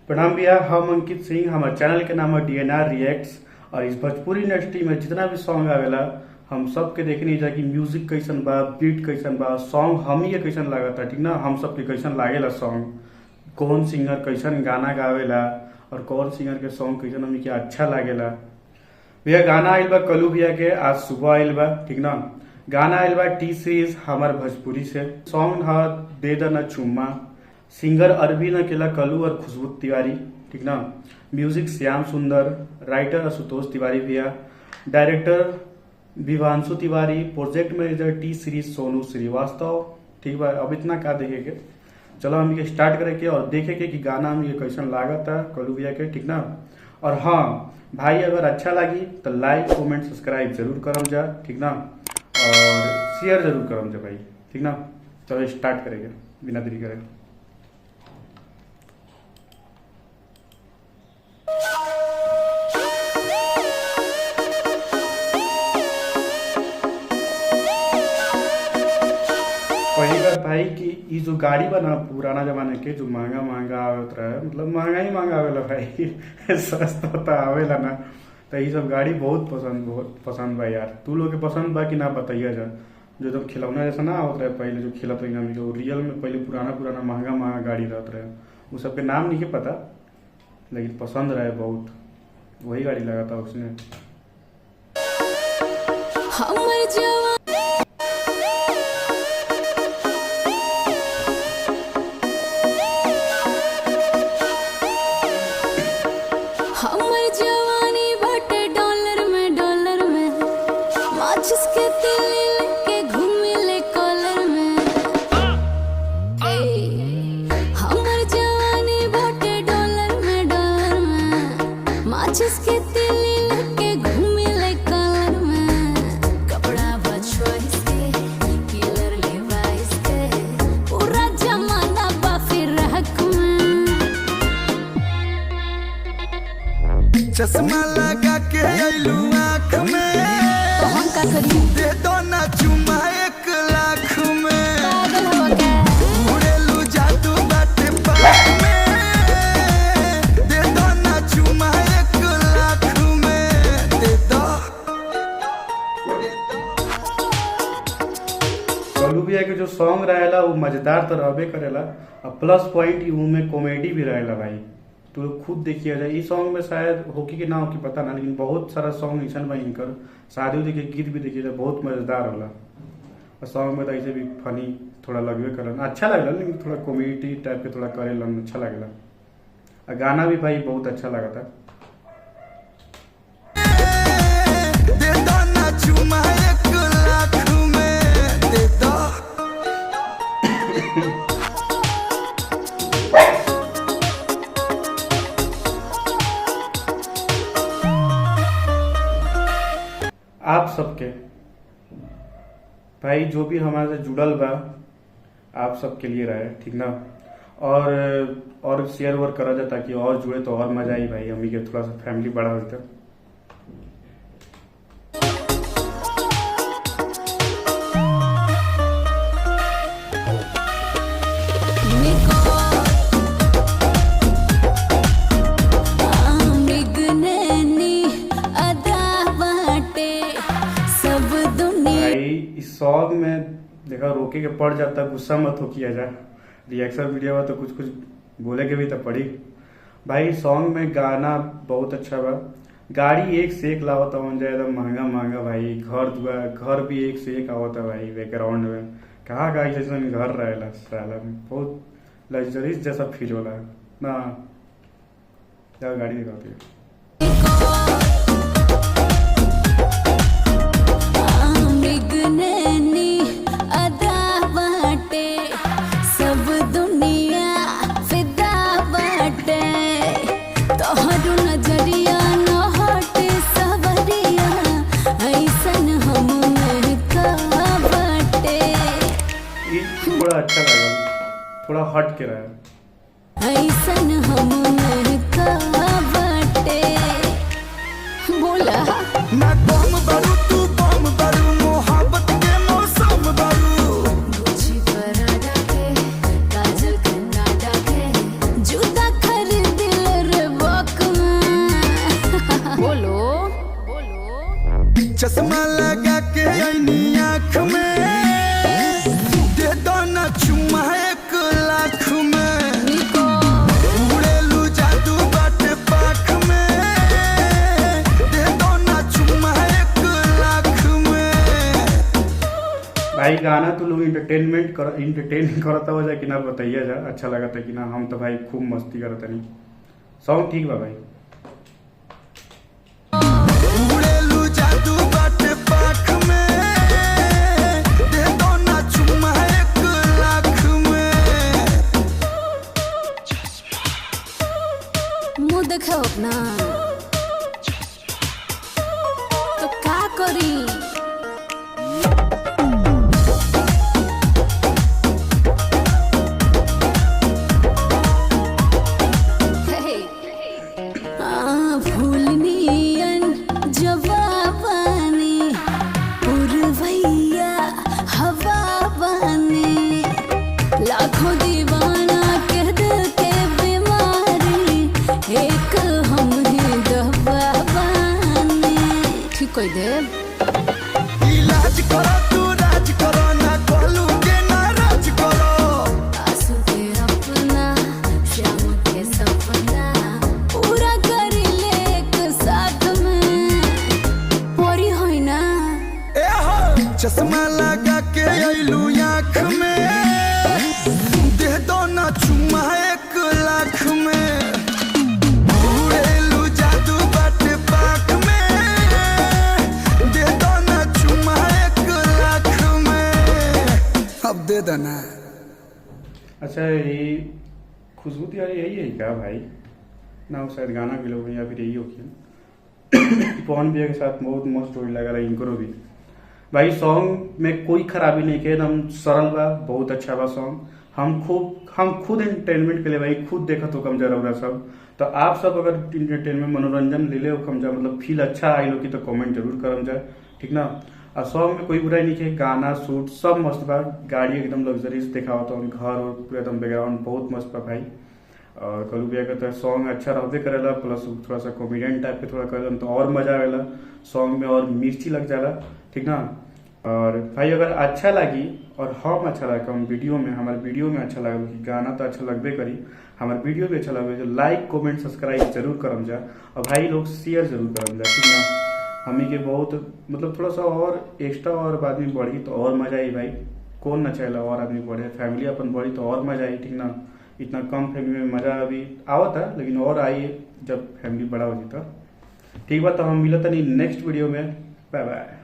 प्रणाम भैया, हम अंकित सिंह। हमारे चैनल के नाम है DNR रिएक्ट्स। और इस भोजपुरी इंडस्ट्री में जितना भी सॉन्ग आवेला हम सब के देखने जा कि म्यूजिक कैसन बा, बीट कैसन बा, सॉन्ग हम ही कैसन लागता, ठीक ना। हम सब के कैसन लागेला सॉन्ग, कौन सिंगर कैसन गाना गावेला और कौन सिंगर के सॉन्ग कैसन हमें के अच्छा लागेला। भैया गाना आइल बा कलू भैया के, आज सुबह आइल बा, ठीक ना। गाना आइल बा टी सीरीज हमार भोजपुरी से। सॉन्ग है दे दना चुम्मा। सिंगर अरविंद अकेला कलू और खुशबू तिवारी, ठीक ना। म्यूजिक श्याम सुंदर, राइटर आशुतोष तिवारी भैया, director Vivanshu Tiwari, project manager T Series Sonu Srivastava, ठीक बा। अब इतना का देखे के, चलो हम ये स्टार्ट करे के और देखे के कि गाना हम ये कैसन लागत है कलू भैया के, ठीक ना। और हाँ भाई, अगर अच्छा लगी तो लाइक कमेंट सब्सक्राइब जरूर करम जा, ठीक ना। और शेयर जरूर करम जा भाई, ठीक ना। चलो स्टार्ट करेंगे बिना देरी करे। पहली बात भाई कि ये जो गाड़ी बना पुराना जमाने के जो महंगा महंगा आवत रहा है, मतलब महंगा ही महंगा आवेला भाई सस्ता तो आवेला ना। तो ये सब गाड़ी बहुत पसंद बा यार। तू लोग के पसंद बा कि ना बताइए जा। जो एकदम खिलौना जैसा ना होता है पहले, जो खिलत रही जो रियल में पहले पुराना पुराना महंगा महंगा गाड़ी रहता रहे, वो सबके नाम नहीं पता, लेकिन पसंद रहे बहुत। वही गाड़ी लगा था उसने। जिसके दिल के घूमिले कॉलर में हमर जवानी बाटे डॉलर में माचिस के दिल के घूमिले कॉलर में। कपड़ा बचवाइस के किलर लेवाइस के पूरा जमाना बा फिर हक में। चश्मा लगा के आइलू आँख में, दे दो ना चुमा 1 लाख में। पागल हो गया उड़ेलू जादू बाटे पाख में, दे दो ना चुमा 1 लाख में। दे दो। कलू भैया के जो सॉन्ग रहेला वो मजेदार तो रहबे करेला, और प्लस पॉइंट में कॉमेडी भी रहेला भाई। तो खुद देखिए जाए इस सॉन्ग में शायद होकी कि ना होकी पता ना, लेकिन बहुत सारा सॉन्ग ऐसा बा इनकर। शादी उदी के गीत भी देखिए जाए बहुत मजेदार होला। और सॉन्ग में तो ऐसे भी फनी थोड़ा लगबे करन, अच्छा लगला, लेकिन थोड़ा कॉमेडी टाइप के थोड़ा करेलन, अच्छा लगला। और गाना भी भाई बहुत अच्छा लगा था। दे दो ना चुमा 1 लाख में। दे दो। आप सबके भाई जो भी हमारे से जुड़ल बा, आप सबके लिए रहे, ठीक ना। और शेयर वर्क करा जाए ताकि और जुड़े तो और मजा आई भाई, हमी के थोड़ा सा फैमिली बड़ा होता। सॉन्ग में देखा रोके के पड़ जाता, गुस्सा मत हो किया जा। रिएक्शन वीडियो में तो कुछ कुछ बोले के भी तो पड़ी भाई। सॉन्ग में गाना बहुत अच्छा बा। गाड़ी एक से एक लावता हो जाए एकदम महंगा महंगा भाई। घर भी एक से एक आवता भाई। बैकग्राउंड में कहाँ का जैसा घर रहेला साला, बहुत लग्जरीज जैसा फील होला ना। गाड़ी दिखाती है। थोड़ा अच्छा लगा, थोड़ा हट के रहा ऐसन हम बोला ना बम बारू तू बम बारू, मोहब्बत के मौसम बारू। गुची पराठा के काजल के नाटा के जूता खरीद चश्मा लगा के आईनी आँख में, दे दो ना चुमा 1 लाख में। निको उड़ेलू जादू बाटे पाख में, दे दो ना चुमा 1 लाख में। भाई गाना तो लोग इंटरटेन करता हो जाए कि ना बताइए जा, अच्छा लगा था कि ना। हम तो भाई खूब मस्ती करता नहीं। सॉन्ग ठीक बा भाई। उड़ेलू जादू बाटे पाख में, दे दो ना चुमा 1 लाख में। मुंह देखो अपना तो का करी। भूलनियन जवाबानी पुरवैया हवा बानी, लाखों दीवाना के दिल के बीमारी, एक हम ही दवा बानी। ठीक कोई दे इलाज करो तू राज करो ना, कोलू के नाराज करो। आंसू के अपना शाम के सपना पूरा कर ले एक साथ में। पोरी होई ना ए हो चश्मा लगा के आईलू आँख में, दे दो ना चुमा 1 लाख में। उड़ेलू जादू बाटे पाख में, दे दो ना चुमा 1 लाख में। अब दे देना। अच्छा, ये खुशबू तिवारी यही है क्या भाई? ना वो शायद गाना भी लोग या फिर यही हो गया। पवन भैया के साथ बहुत मस्त स्टोरी लगा रहा इनको भी। भाई सॉन्ग में कोई खराबी नहीं है, एकदम सरल बा, बहुत अच्छा बा सॉन्ग। हम खुद एंटरटेनमेंट के लिए भाई खुद देखा तो कम जा रहा सब। तो आप सब अगर एंटरटेनमेंट मनोरंजन ले ले कम जा, मतलब फील अच्छा आई लो की तो कमेंट जरूर करम जाए, ठीक ना। और सॉन्ग में कोई बुराई नहीं है, गाना शूट सब मस्त बा, गाड़ी एकदम लग्जरीज देखा होता है, घर और पूरा एकदम बैकग्राउंड बहुत मस्त बा भाई। और कलू भैया का तो सॉन्ग अच्छा रहते करेला, प्लस थोड़ा सा कॉमेडियन टाइप के थोड़ा कर तो और मजा आवेला सॉन्ग में, और मिर्ची लग जाला, ठीक ना। और भाई अगर अच्छा लगी और हम अच्छा लगा हम वीडियो में, हमारे वीडियो में अच्छा लगा कि गाना तो अच्छा लगबे करी, हमारे वीडियो भी अच्छा लगे, तो लाइक कमेंट सब्सक्राइब जरूर करम जा, और भाई लोग शेयर जरूर करम जा, ठीक ना। हमी के बहुत मतलब थोड़ा सा और एक्स्ट्रा और आदमी बढ़ी तो और मजा आई भाई। कौन ना चाहेला और आदमी बढ़े, फैमिली अपन बढ़ी तो और मजा आई, ठीक ना। इतना कम फैमिली में मजा अभी आवत है, लेकिन और आई जब फैमिली बड़ा हो जाता। ठीक बात, तो हम मिलता नहीं नेक्स्ट वीडियो में। Bye by.